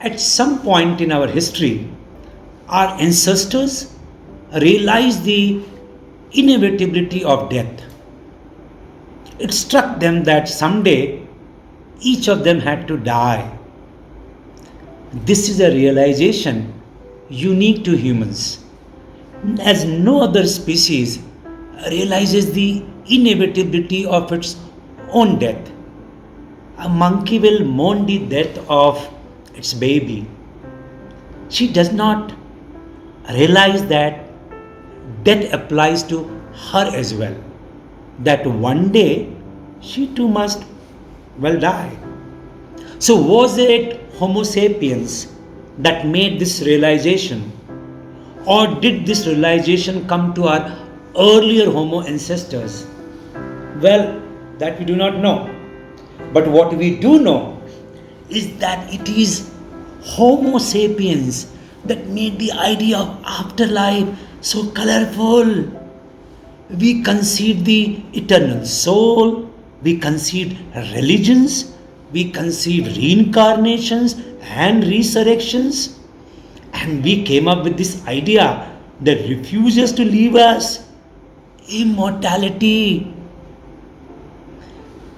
At some point in our history, our ancestors realized the inevitability of death. It struck them that someday each of them had to die. This is a realization unique to humans, as no other species realizes the inevitability of its own death. A monkey will mourn the death of its baby. She does not realize that death applies to her as well. That one day she too must die. So, was it Homo sapiens that made this realization, or did this realization come to our earlier Homo ancestors? Well, that we do not know. But what we do know is that it is Homo sapiens that made the idea of afterlife so colorful. We conceived the eternal soul, we conceived religions, we conceived reincarnations and resurrections, and we came up with this idea that refuses to leave us: immortality.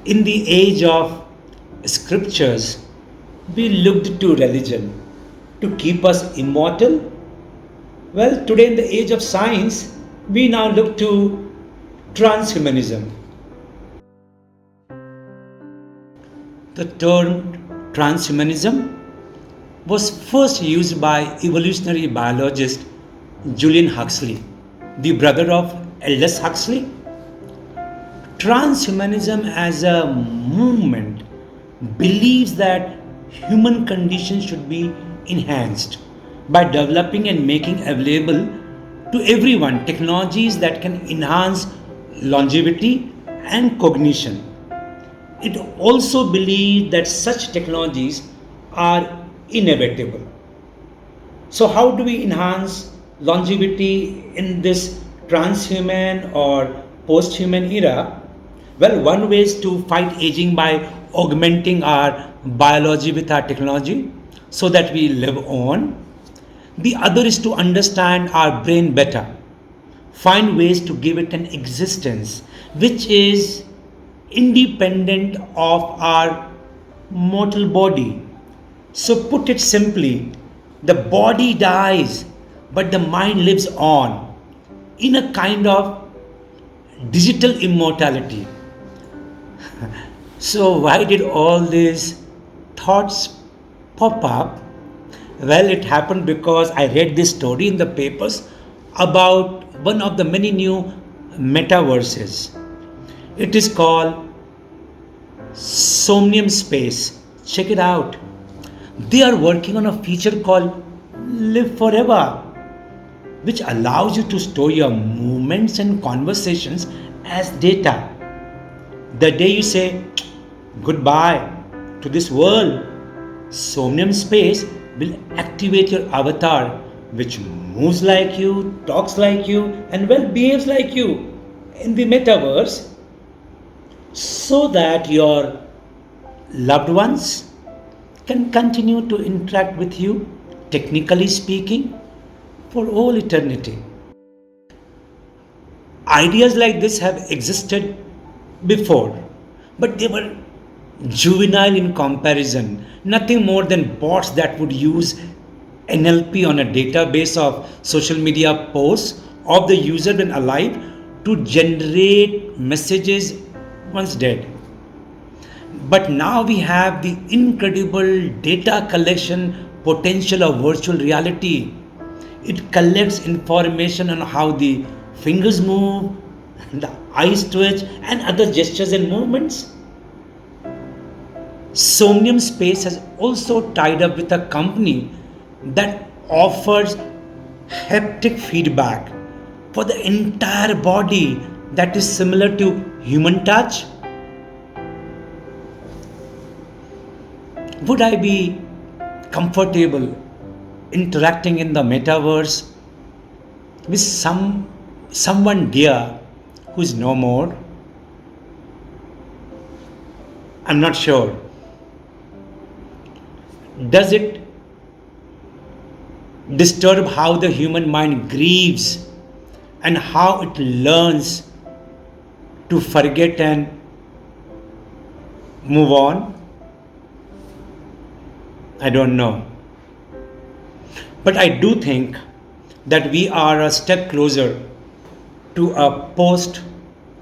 In the age of scriptures, we looked to religion to keep us immortal. Well, today in the age of science, we now look to transhumanism. The term transhumanism was first used by evolutionary biologist Julian Huxley, the brother of Aldous Huxley. Transhumanism as a movement believes that human condition should be enhanced by developing and making available to everyone technologies that can enhance longevity and cognition. It also believes that such technologies are inevitable. So, how do we enhance longevity in this transhuman or post-human era? Well, one way is to fight aging by augmenting our biology with our technology so that we live on. The other is to understand our brain better, find ways to give it an existence which is independent of our mortal body. So, put it simply, the body dies, but the mind lives on in a kind of digital immortality. So, why did all these thoughts pop up? Well, it happened because I read this story in the papers about one of the many new metaverses. It is called Somnium Space. Check it out. They are working on a feature called Live Forever, which allows you to store your movements and conversations as data. The day you say goodbye to this world, Somnium Space will activate your avatar, which moves like you, talks like you, and behaves like you in the metaverse, so that your loved ones can continue to interact with you, technically speaking, for all eternity. Ideas like this have existed before, but they were juvenile in comparison, nothing more than bots that would use NLP on a database of social media posts of the user when alive to generate messages once dead. But now we have the incredible data collection potential of virtual reality. It collects information on how the fingers move, the eyes twitch, and other gestures and movements. Somnium Space has also tied up with a company that offers haptic feedback for the entire body that is similar to human touch. Would I be comfortable interacting in the metaverse with someone dear who is no more? I'm not sure. Does it disturb how the human mind grieves and how it learns to forget and move on? I don't know. But I do think that we are a step closer to a post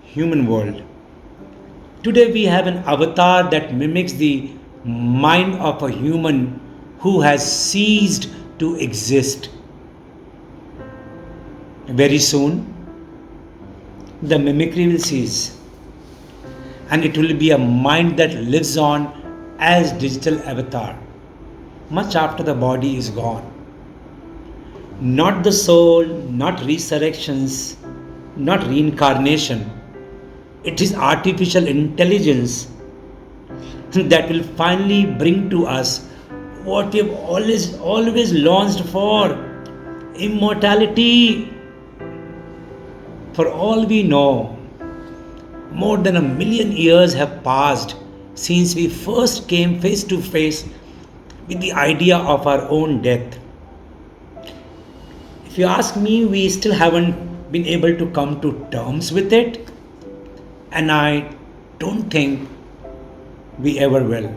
human world. Today we have an avatar that mimics the mind of a human who has ceased to exist. Very soon, the mimicry will cease and it will be a mind that lives on as digital avatar much after the body is gone. Not the soul, not resurrections, not reincarnation. It is artificial intelligence that will finally bring to us what we have always launched for, immortality. For all we know, more than 1,000,000 years have passed since we first came face to face with the idea of our own death. If you ask me, we still haven't been able to come to terms with it, and I don't think we ever will.